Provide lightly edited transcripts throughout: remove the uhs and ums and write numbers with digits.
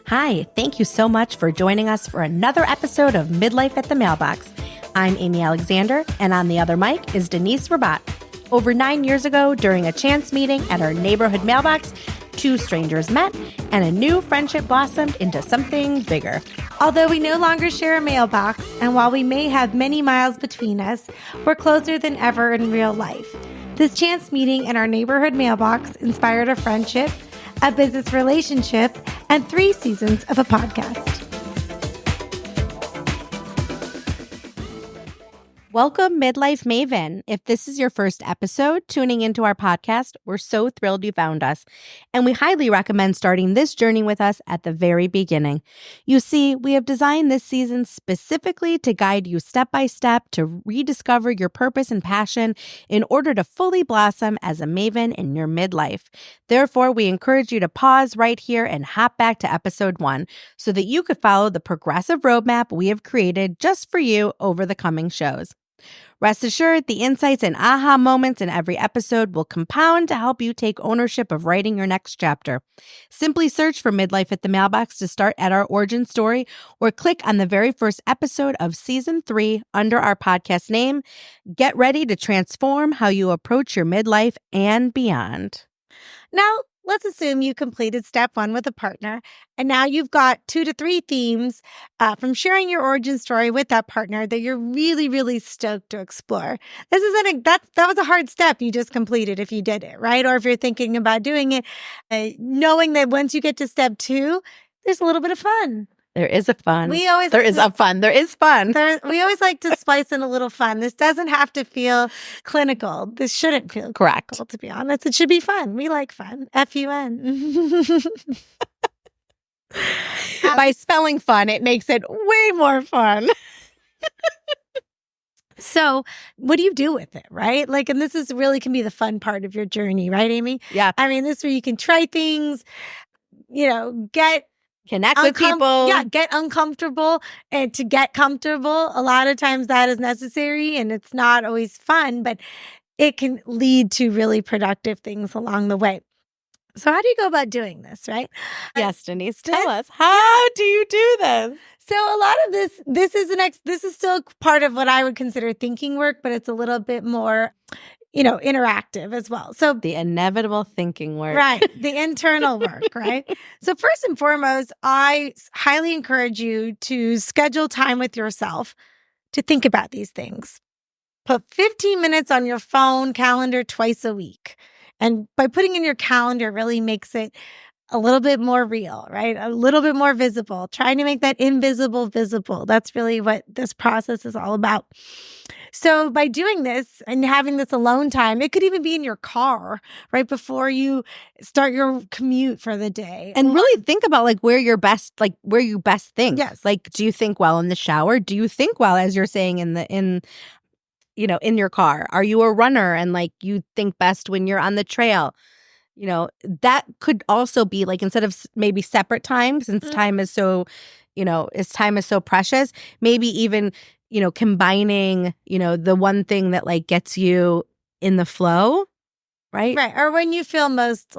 Hi, thank you so much for joining us for another episode of Midlife at the Mailbox. I'm Amy Alexander, and on the other mic is Denise Rabat. Over 9 years ago, during a chance meeting at our neighborhood mailbox, two strangers met, and a new friendship blossomed into something bigger. Although we no longer share a mailbox, and while we may have many miles between us, we're closer than ever in real life. This chance meeting in our neighborhood mailbox inspired a friendship, a business relationship, and 3 seasons of a podcast. Welcome, Midlife Maven. If this is your first episode tuning into our podcast, we're so thrilled you found us, and we highly recommend starting this journey with us at the very beginning. You see, we have designed this season specifically to guide you step by step to rediscover your purpose and passion in order to fully blossom as a Maven in your midlife. Therefore, we encourage you to pause right here and hop back to episode 1 so that you could follow the progressive roadmap we have created just for you over the coming shows. Rest assured, the insights and aha moments in every episode will compound to help you take ownership of writing your next chapter. Simply search for Midlife at the Mailbox to start at our origin story, or click on the very first episode of Season 3 under our podcast name. Get ready to transform how you approach your midlife and beyond. Now, let's assume you completed step 1 with a partner, and now you've got 2 to 3 themes from sharing your origin story with that partner that you're really, really stoked to explore. This isn't that was a hard step you just completed if you did it, right? Or if you're thinking about doing it, knowing that once you get to step 2, there's a little bit of fun. There is a fun. We always fun. We always like to splice in a little fun. This doesn't have to feel clinical. This shouldn't feel correct. Clinical, to be honest. It should be fun. We like fun. F-U-N. By spelling fun, it makes it way more fun. So what do you do with it, right? And this is really can be the fun part of your journey, right, Amy? Yeah. I mean, this is where you can try things, Connect with people. Yeah, get uncomfortable and to get comfortable. A lot of times that is necessary and it's not always fun, but it can lead to really productive things along the way. So how do you go about doing this, right? Yes, Denise, tell us. How do you do this? So a lot of this is still part of what I would consider thinking work, but it's a little bit more interactive as well. So the inevitable thinking work. Right. The internal work, right? So first and foremost, I highly encourage you to schedule time with yourself to think about these things. Put 15 minutes on your phone calendar twice a week. And by putting in your calendar really makes it a little bit more real, right? A little bit more visible, trying to make that invisible visible. That's really what this process is all about. So by doing this and having this alone time, it could even be in your car right before you start your commute for the day. And really think about where you best think. Yes. Do you think well in the shower? Do you think well, as you're saying, in your car? Are you a runner and you think best when you're on the trail? That could also be instead of maybe separate time, since time is so, time is so precious, maybe even, combining, the one thing that gets you in the flow, right? Right. Or when you feel most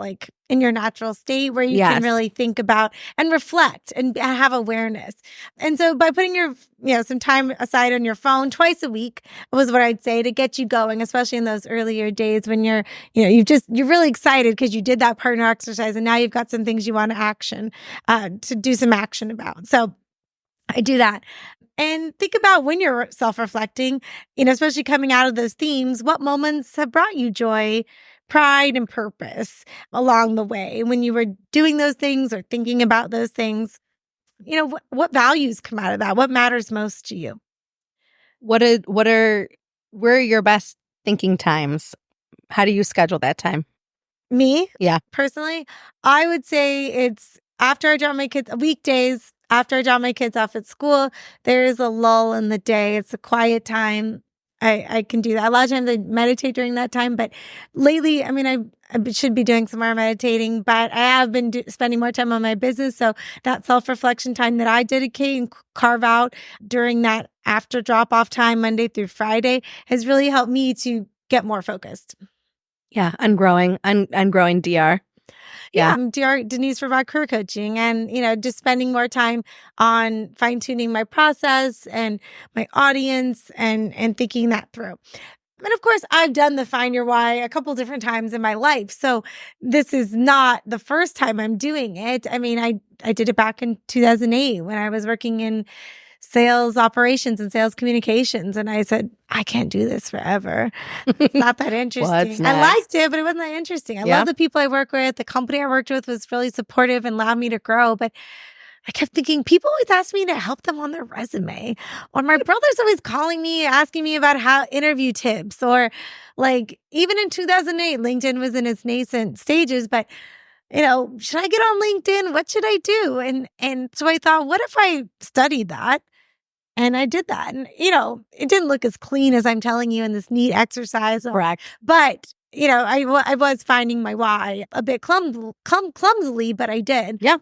in your natural state where you can really think about and reflect and have awareness. And so by putting your, some time aside on your phone twice a week was what I'd say to get you going, especially in those earlier days when you're, you're really excited because you did that partner exercise and now you've got some things you want to do some action about. So I do that. And think about when you're self-reflecting, especially coming out of those themes, what moments have brought you joy, pride, and purpose along the way when you were doing those things or thinking about those things. What values come out of that? What matters most to you? Where are your best thinking times? How do you schedule that time? Me? Yeah. Personally, I would say it's after I drop my kids, weekdays, after I drop my kids off at school, there is a lull in the day. It's a quiet time. I can do that. A lot of times I meditate during that time, but lately, I should be doing some more meditating, but I have been spending more time on my business. So that self-reflection time that I dedicate and carve out during that after drop-off time, Monday through Friday, has really helped me to get more focused. Yeah, ungrowing DR. Yeah. Denise for career coaching and, just spending more time on fine tuning my process and my audience and thinking that through. And of course, I've done the Find Your Why a couple different times in my life. So this is not the first time I'm doing it. I mean, I did it back in 2008 when I was working in sales operations and sales communications. And I said, I can't do this forever. It's not that interesting. I liked it, but it wasn't that interesting. I love the people I work with. The company I worked with was really supportive and allowed me to grow. But I kept thinking, people always ask me to help them on their resume. Or my brother's always calling me, asking me about how interview tips. Or like even in 2008, LinkedIn was in its nascent stages. But, should I get on LinkedIn? What should I do? And so I thought, what if I studied that? And I did that. And, it didn't look as clean as I'm telling you in this neat exercise. Correct. But, I was finding my why a bit clumsily, but I did. Yeah.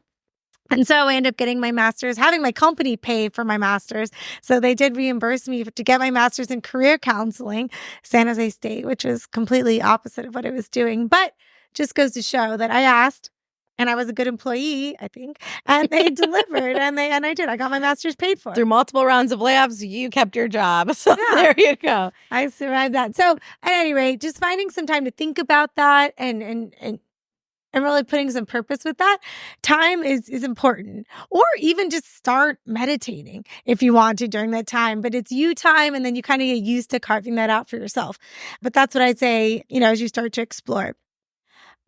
And so I ended up getting my master's, having my company pay for my master's. So they did reimburse me to get my master's in career counseling, San Jose State, which was completely opposite of what I was doing. But just goes to show that I asked and I was a good employee, I think, and they delivered and I did. I got my master's paid for. Through multiple rounds of layoffs, you kept your job. So there you go. I survived that. So at any rate, just finding some time to think about that and really putting some purpose with that. Time is important. Or even just start meditating if you want to during that time. But it's you time, and then you kind of get used to carving that out for yourself. But that's what I'd say, as you start to explore.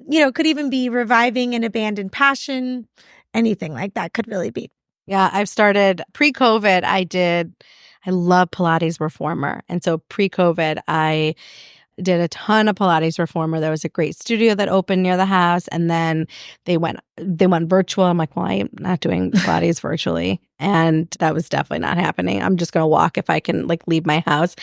Could even be reviving an abandoned passion. Anything like that could really be. Yeah, I've started pre-COVID. I love Pilates Reformer. And so pre-COVID, I did a ton of Pilates Reformer. There was a great studio that opened near the house, and then they went virtual. I'm like, well, I'm not doing Pilates virtually, and that was definitely not happening. I'm just going to walk if I can leave my house.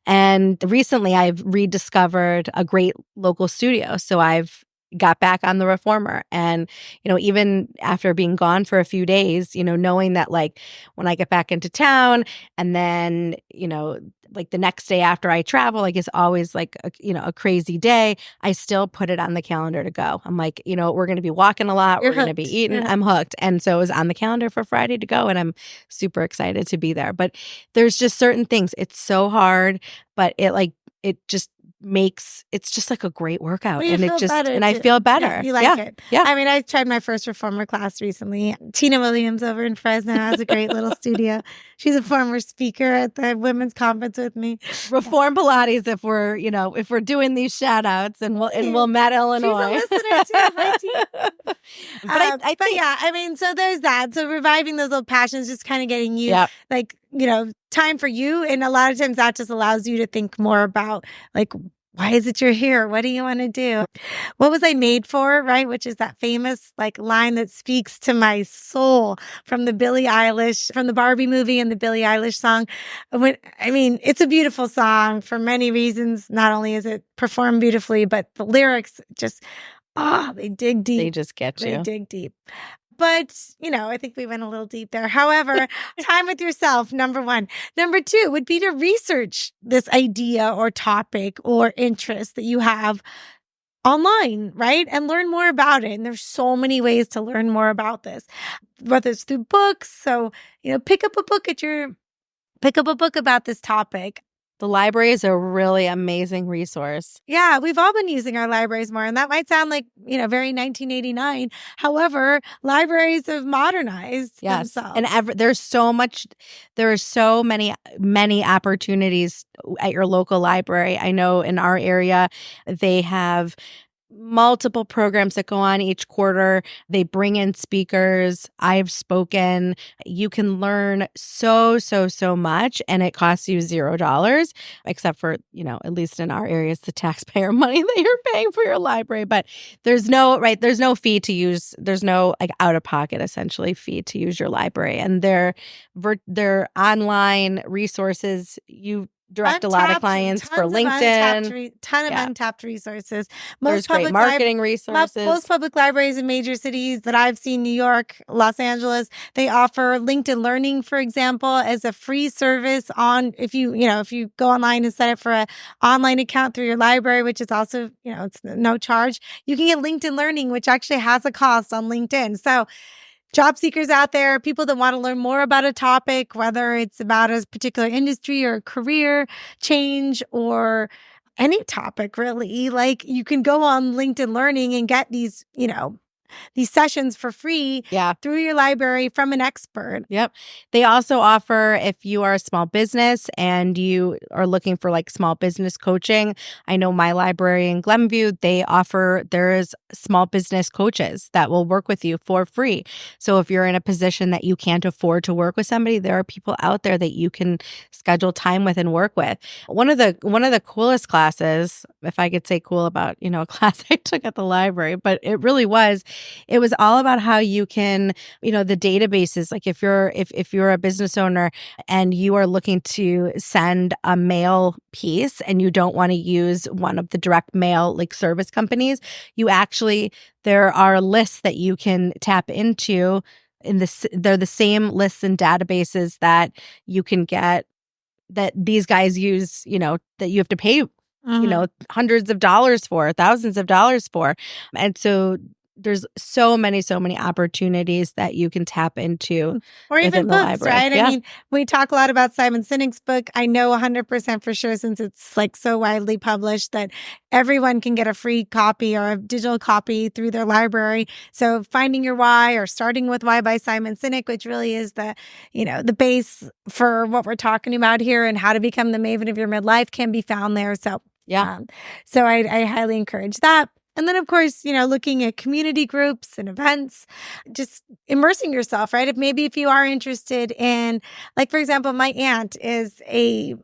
And recently, I've rediscovered a great local studio, so I've got back on the Reformer. And, even after being gone for a few days, knowing that when I get back into town and then, the next day after I travel, it's always a crazy day. I still put it on the calendar to go. I'm like, we're going to be walking a lot. We're going to be eating. I'm hooked. And so it was on the calendar for Friday to go. And I'm super excited to be there. But there's just certain things. It's so hard, but it just makes it's just a great workout, well, and I feel better. Yeah, you like it. Yeah. I mean, I tried my first Reformer class recently. Tina Williams over in Fresno has a great little studio. She's a former speaker at the women's conference with me. Reform Pilates if we're doing these shout outs and Wilmette, Illinois. She's a listener too. Hi, Tina. I mean, so there's that. So reviving those little passions, just kind of getting you time for you. And a lot of times that just allows you to think more about why is it you're here? What do you want to do? What was I made for? Right. Which is that famous line that speaks to my soul from the Barbie movie and the Billie Eilish song. It's a beautiful song for many reasons. Not only is it performed beautifully, but the lyrics just, they dig deep. They just get you. They dig deep. But, I think we went a little deep there. However, time with yourself, number one. Number two would be to research this idea or topic or interest that you have online, right? And learn more about it. And there's so many ways to learn more about this, whether it's through books. So, pick up a book about this topic. The library is a really amazing resource. Yeah, we've all been using our libraries more, and that might sound very 1989. However, libraries have modernized themselves. And there are so many opportunities at your local library. I know in our area, they have multiple programs that go on each quarter. They bring in speakers. I've spoken. You can learn so much, and it costs you $0, except for, at least in our area, it's the taxpayer money that you're paying for your library. But there's no fee to use. There's no out-of-pocket, essentially, fee to use your library. And their online resources, direct a lot of clients for LinkedIn. Ton of untapped resources. There's great marketing resources. Most public libraries in major cities that I've seen, New York, Los Angeles, they offer LinkedIn Learning, for example, as a free service if you go online and set up for an online account through your library, which is also, it's no charge. You can get LinkedIn Learning, which actually has a cost on LinkedIn. So job seekers out there, people that want to learn more about a topic, whether it's about a particular industry or career change or any topic really, like you can go on LinkedIn Learning and get these sessions for free through your library from an expert. Yep. They also offer, if you are a small business and you are looking for like small business coaching, I know my library in Glenview, there's small business coaches that will work with you for free. So if you're in a position that you can't afford to work with somebody, there are people out there that you can schedule time with and work with. One of the coolest classes, if I could say cool about, a class I took at the library, but it really was. It was all about how you can, the databases, like if you're a business owner and you are looking to send a mail piece and you don't want to use one of the direct mail like service companies, there are lists that you can tap into they're the same lists and databases that you can get that these guys use, that you have to pay, hundreds of dollars for, thousands of dollars for. And so there's so many opportunities that you can tap into. Or even the books, library. right? Yeah. I mean, we talk a lot about Simon Sinek's book. I know 100% for sure, since it's like so widely published, that everyone can get a free copy or a digital copy through their library. So Finding Your Why or Starting with Why by Simon Sinek, which really is the base for what we're talking about here, and how to become the Maven of your midlife, can be found there. So so I highly encourage that. And then, of course, looking at community groups and events, just immersing yourself, right? If you are interested in, like, for example, my aunt is the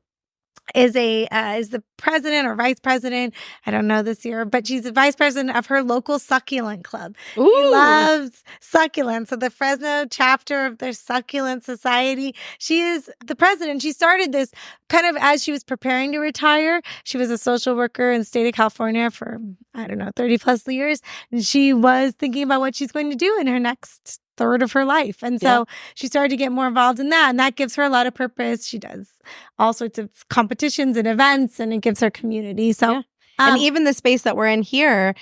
president or vice president. I don't know this year, but she's the vice president of her local succulent club. Ooh. She loves succulents. So the Fresno chapter of their succulent society, she is the president. She started this kind of as she was preparing to retire. She was a social worker in the state of California for, 30 plus years. And she was thinking about what she's going to do in her next third of her life. And so she started to get more involved in that. And that gives her a lot of purpose. She does all sorts of competitions and events, and it gives her community. So and even the space that we're in here,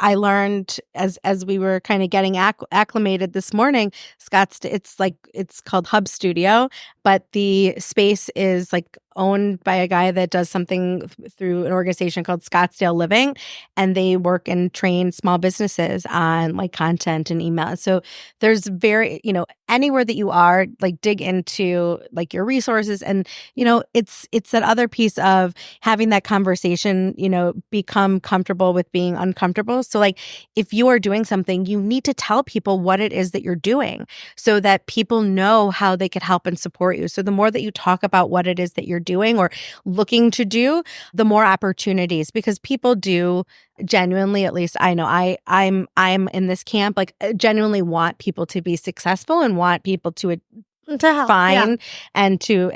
I learned as we were kind of getting acclimated this morning, it's called Hub Studio, but the space is like owned by a guy that does something through an organization called Scottsdale Living, and they work and train small businesses on like content and email. So there's anywhere that you are, like dig into like your resources, and it's that other piece of having that conversation, become comfortable with being uncomfortable. So like if you are doing something, you need to tell people what it is that you're doing so that people know how they could help and support you. So the more that you talk about what it is that you're doing or looking to do, the more opportunities, because people do genuinely, at least I know I'm in this camp, like genuinely want people to be successful and want people to help, find and to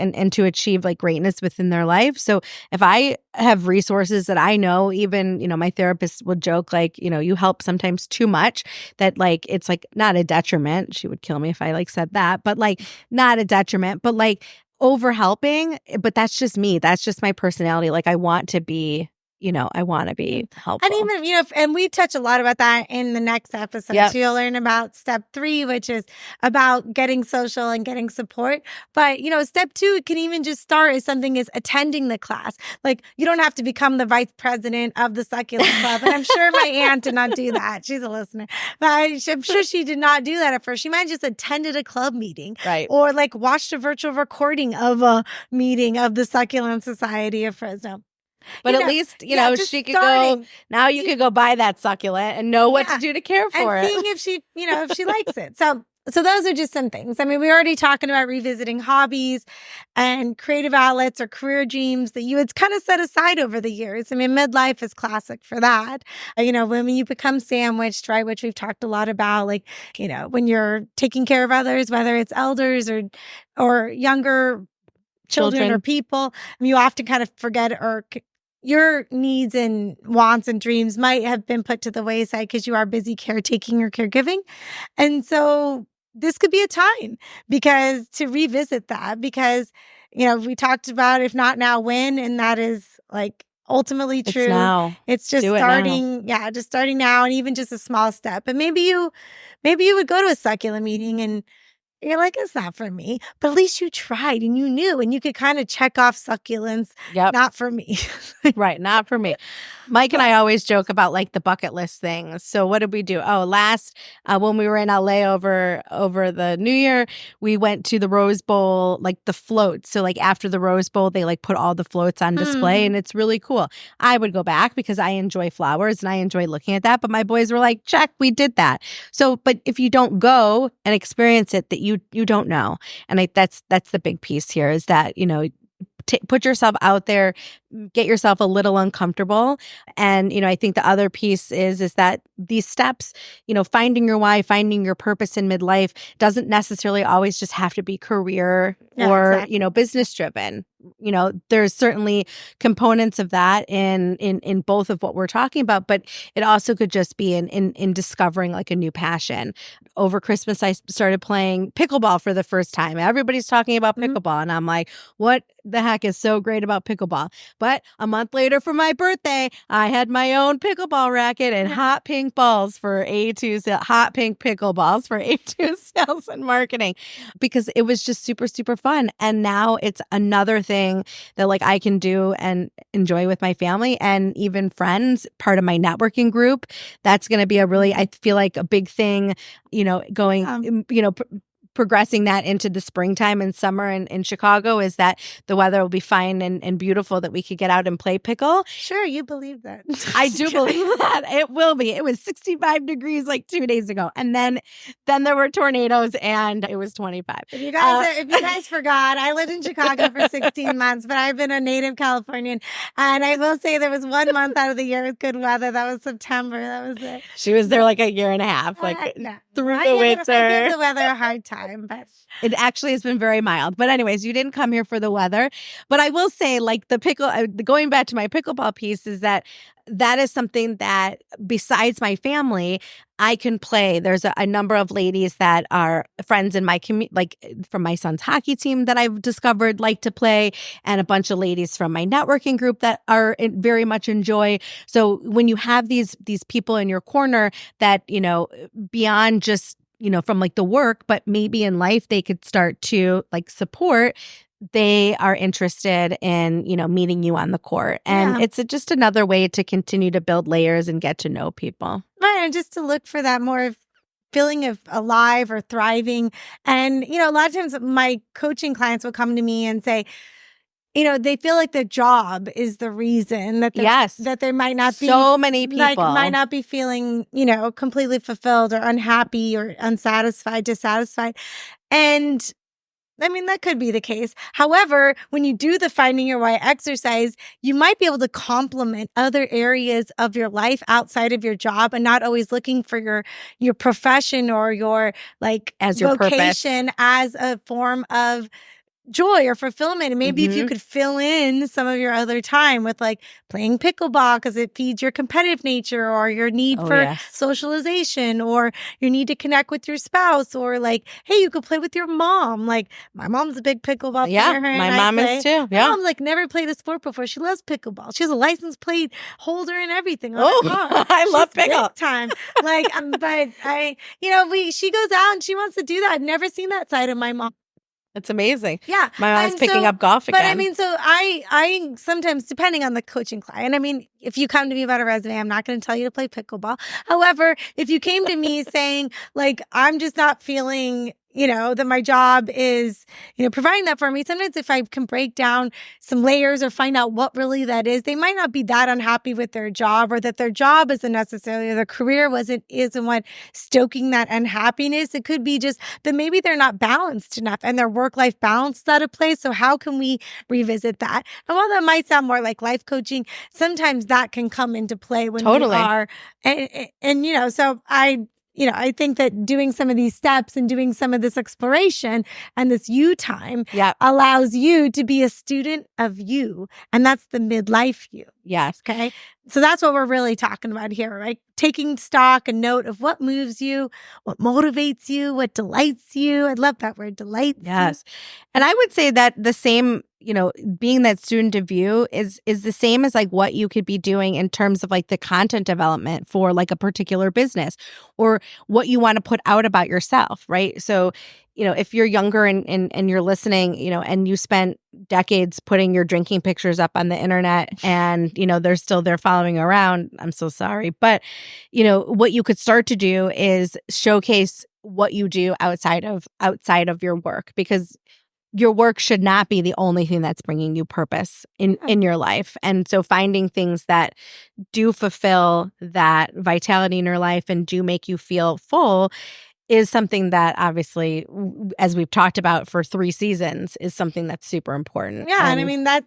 achieve like greatness within their life. So if I have resources that I know, even, my therapist would joke like, you help sometimes too much, that like, it's like not a detriment. She would kill me if I like said that, but like not a detriment, but like over helping. But that's just me. That's just my personality. Like I want to be helpful. And even, and we touch a lot about that in the next episode. Yep. So you'll learn about step 3, which is about getting social and getting support. But, step 2 can even just start as something as attending the class. Like you don't have to become the vice president of the succulent club. And I'm sure my aunt did not do that. She's a listener. But I'm sure she did not do that at first. She might have just attended a club meeting. Right. Or like watched a virtual recording of a meeting of the Succulent Society of Fresno. But at least, she could go, now you could go buy that succulent and know what to do to care for and it. seeing if she, if she likes it. So those are just some things. I mean, we're already talking about revisiting hobbies and creative outlets or career dreams that you had kind of set aside over the years. I mean, midlife is classic for that. When you become sandwiched, right, which we've talked a lot about, like, when you're taking care of others, whether it's elders or younger children or people, you often kind of forget or your needs and wants and dreams might have been put to the wayside because you are busy caretaking or caregiving. And so this could be a time because to revisit that, because, we talked about if not now, when, and that is like ultimately true. It's now. It's just starting. Yeah. Just starting now. And even just a small step. But maybe you would go to a succulent meeting and you're like, it's not for me, but at least you tried and you knew, and you could kind of check off succulents. Yep. Not for me. Right. Not for me. Mike and I always joke about like the bucket list things. So what did we do? Oh, when we were in LA over the New Year, we went to the Rose Bowl, like the floats. So like after the Rose Bowl, they like put all the floats on display and it's really cool. I would go back because I enjoy flowers and I enjoy looking at that. But my boys were like, check, we did that. So, but if you don't go and experience it, that you don't know. And that's the big piece here is that, put yourself out there, get yourself a little uncomfortable. And, I think the other piece is that these steps, finding your why, finding your purpose in midlife doesn't necessarily always just have to be career or, exactly. Business driven. There's certainly components of that in both of what we're talking about, but it also could just be in discovering like a new passion. Over Christmas, I started playing pickleball for the first time. Everybody's talking about pickleball, and I'm like, what the heck is so great about pickleball? But a month later for my birthday, I had my own pickleball racket and hot pink balls for hot pink pickleballs for A2 sales and marketing, because it was just super, super fun. And now it's another thing that like I can do and enjoy with my family and even friends, part of my networking group. That's going to be I feel like a big thing, going, progressing that into the springtime and summer in Chicago is that the weather will be fine and beautiful, that we could get out and play pickle. Sure, you believe that. I do believe that. It will be. It was 65 degrees like 2 days ago. And then there were tornadoes and it was 25. If you guys forgot, I lived in Chicago for 16 months, but I've been a native Californian. And I will say there was 1 month out of the year with good weather. That was September. That was it. She was there like a year and a half, through the winter. I give the weather a hard time. But it actually has been very mild. But anyways, you didn't come here for the weather. But I will say, like going back to my pickleball piece, is that is something that besides my family, I can play. There's a number of ladies that are friends in my community, like from my son's hockey team that I've discovered like to play, and a bunch of ladies from my networking group that are very much enjoy. So when you have these people in your corner that, beyond just, from like the work, but maybe in life they could start to like support, they are interested in, meeting you on the court. And it's just another way to continue to build layers and get to know people. Right. And just to look for that more feeling of alive or thriving. And, a lot of times my coaching clients will come to me and say, they feel like their job is the reason that that they might not be. So many people might not be feeling, completely fulfilled or unhappy or unsatisfied, dissatisfied. And I mean, that could be the case. However, when you do the Finding Your Why exercise, you might be able to complement other areas of your life outside of your job and not always looking for your profession or your as your vocation purpose as a form of joy or fulfillment. And maybe if you could fill in some of your other time with like playing pickleball because it feeds your competitive nature or your need for socialization or your need to connect with your spouse, or like, hey, you could play with your mom. Like my mom's a big pickleball player. Yeah, my mom is too. Yeah. My mom's like never played a sport before. She loves pickleball. She has a license plate holder and everything. I love pickle. Big time. But she goes out and she wants to do that. I've never seen that side of my mom. It's amazing. Yeah. My mom's picking up golf again. But I mean, so I sometimes, depending on the coaching client, I mean, if you come to me about a resume, I'm not going to tell you to play pickleball. However, if you came to me saying like, I'm just not feeling, that my job is, providing that for me. Sometimes if I can break down some layers or find out what really that is, they might not be that unhappy with their job, or that their job isn't necessarily, or their career isn't what stoking that unhappiness. It could be just that maybe they're not balanced enough and their work-life balance is out of place. So how can we revisit that? And while that might sound more like life coaching, sometimes that can come into play when we are, and so I think that doing some of these steps and doing some of this exploration and this you time allows you to be a student of you. And that's the midlife you. Yes. Okay. So that's what we're really talking about here, right? Taking stock and note of what moves you, what motivates you, what delights you. I love that word, delights. Yes. And I would say that the same, being that student of you is the same as like what you could be doing in terms of like the content development for like a particular business or what you want to put out about yourself, right? So, if you're younger and you're listening, and you spent decades putting your drinking pictures up on the internet and, they're still there following around, I'm so sorry. But, what you could start to do is showcase what you do outside of your work, because your work should not be the only thing that's bringing you purpose in your life. And so finding things that do fulfill that vitality in your life and do make you feel full is something that obviously, as we've talked about for 3 seasons, is something that's super important. Yeah. And I mean, that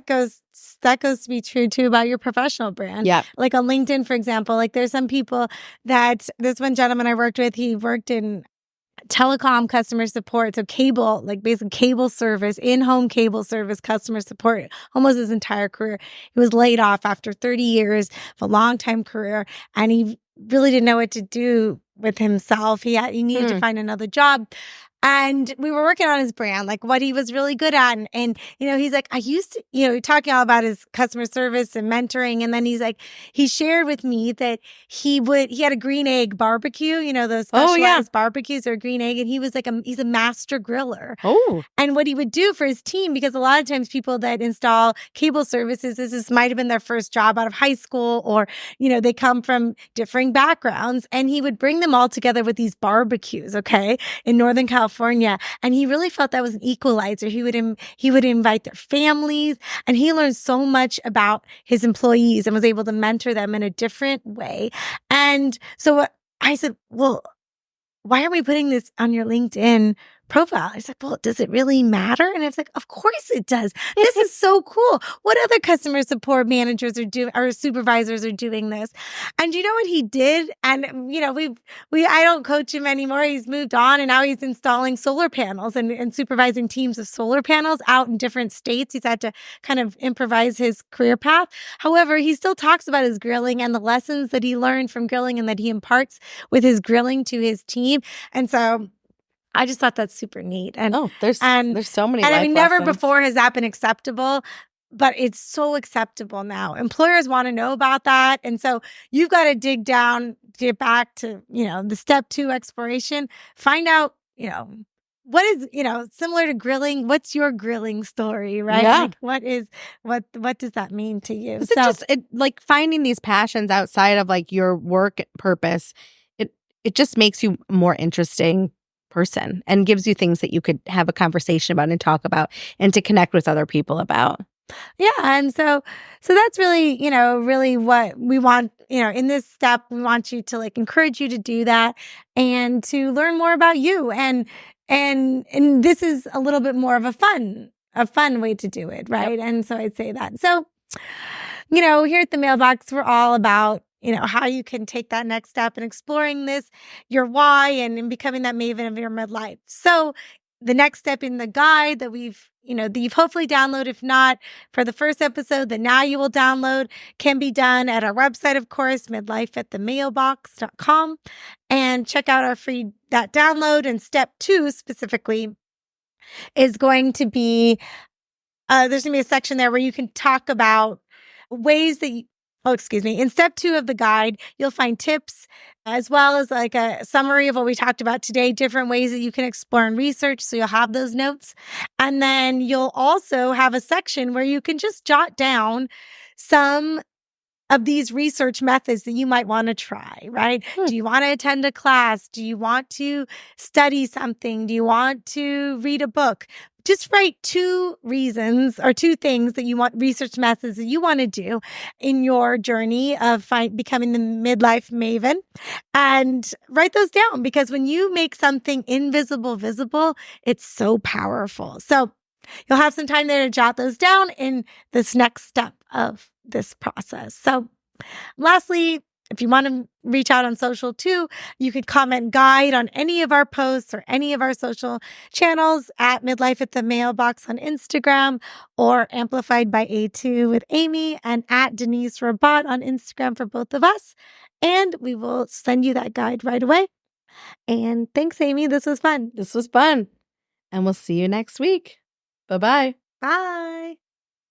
goes to be true too about your professional brand. Yeah. Like on LinkedIn, for example, like there's some people there's one gentleman I worked with, he worked in telecom customer support. So cable, like basic cable service, in-home cable service, customer support, almost his entire career. He was laid off after 30 years of a long time career. And he really didn't know what to do with himself. He needed to find another job. And we were working on his brand, like what he was really good at. And he's like, I used to, talking all about his customer service and mentoring. And then he's like, he shared with me that he had a green egg barbecue, those specialized barbecues or green egg. And he was like, he's a master griller. Oh. And what he would do for his team, because a lot of times people that install cable services, this might have been their first job out of high school, or, they come from differing backgrounds. And he would bring them all together with these barbecues, okay, in Northern California. And he really felt that was an equalizer. He would invite their families, and he learned so much about his employees and was able to mentor them in a different way. And so I said, well, why are we putting this on your LinkedIn profile? He's like, well, does it really matter? And I was like, of course it does. This is so cool. What other customer support managers are doing, or supervisors are doing this? And you know what he did? And I don't coach him anymore. He's moved on, and now he's installing solar panels and supervising teams of solar panels out in different states. He's had to kind of improvise his career path. However, he still talks about his grilling and the lessons that he learned from grilling and that he imparts with his grilling to his team. And so I just thought that's super neat. And there's so many. And life I mean, never lessons. before has that been acceptable, but it's so acceptable now. Employers want to know about that. And so you've got to dig down, get back to, the step 2 exploration, find out, what is, similar to grilling, what's your grilling story, right? Yeah. Like what does that mean to you? So just like finding these passions outside of like your work purpose, it just makes you a more interesting person and gives you things that you could have a conversation about and talk about and to connect with other people about. Yeah. And so that's really, really what we want, in this step. We want you to like encourage you to do that and to learn more about you. And this is a little bit more of a fun way to do it. Right. Yep. And so I'd say that. So, here at the Mailbox, we're all about, how you can take that next step in exploring your why and becoming that maven of your midlife. So the next step in the guide that that you've hopefully downloaded, if not for the first episode, that now you will download, can be done at our website, of course, midlifeatthemailbox.com, and check out our free that download. And step 2 specifically is going to be, there's going to be a section there where you can talk about ways that in step 2 of the guide, you'll find tips as well as like a summary of what we talked about today, different ways that you can explore and research. So you'll have those notes. And then you'll also have a section where you can just jot down some of these research methods that you might want to try, right? Do you want to attend a class? Do you want to study something? Do you want to read a book? Just write 2 reasons or 2 things that you want, research methods that you want to do in your journey of becoming the midlife maven, and write those down, because when you make something invisible visible, it's so powerful. So you'll have some time there to jot those down in this next step of this process. So lastly, If you want to reach out on social too, you could comment guide on any of our posts or any of our social channels at Midlife at the Mailbox on Instagram or Amplified by A2 with Amy and at Denise Rabat on Instagram for both of us. And we will send you that guide right away. And thanks, Amy. This was fun. This was fun. And we'll see you next week. Bye-bye. Bye.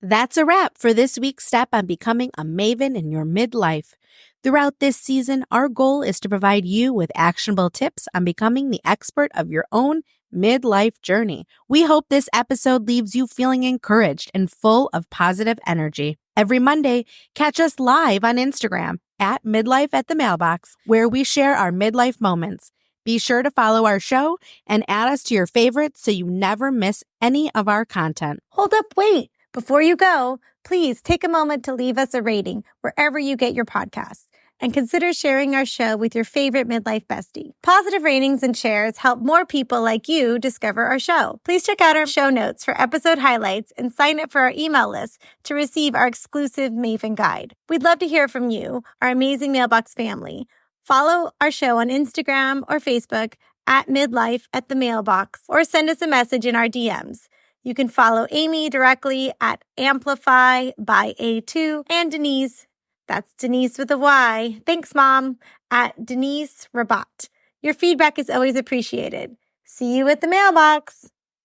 That's a wrap for this week's step on becoming a Maven in your midlife. Throughout this season, our goal is to provide you with actionable tips on becoming the expert of your own midlife journey. We hope this episode leaves you feeling encouraged and full of positive energy. Every Monday, catch us live on Instagram at Midlife at the Mailbox, where we share our midlife moments. Be sure to follow our show and add us to your favorites so you never miss any of our content. Hold up, wait. Before you go, please take a moment to leave us a rating wherever you get your podcasts and consider sharing our show with your favorite midlife bestie. Positive ratings and shares help more people like you discover our show. Please check out our show notes for episode highlights and sign up for our email list to receive our exclusive Maven guide. We'd love to hear from you, our amazing Mailbox family. Follow our show on Instagram or Facebook at Midlife at the Mailbox or send us a message in our DMs. You can follow Amy directly at Amplify by A2 and Denise, that's Denise with a Y, thanks Mom, at Denise Rabat. Your feedback is always appreciated. See you at the Mailbox.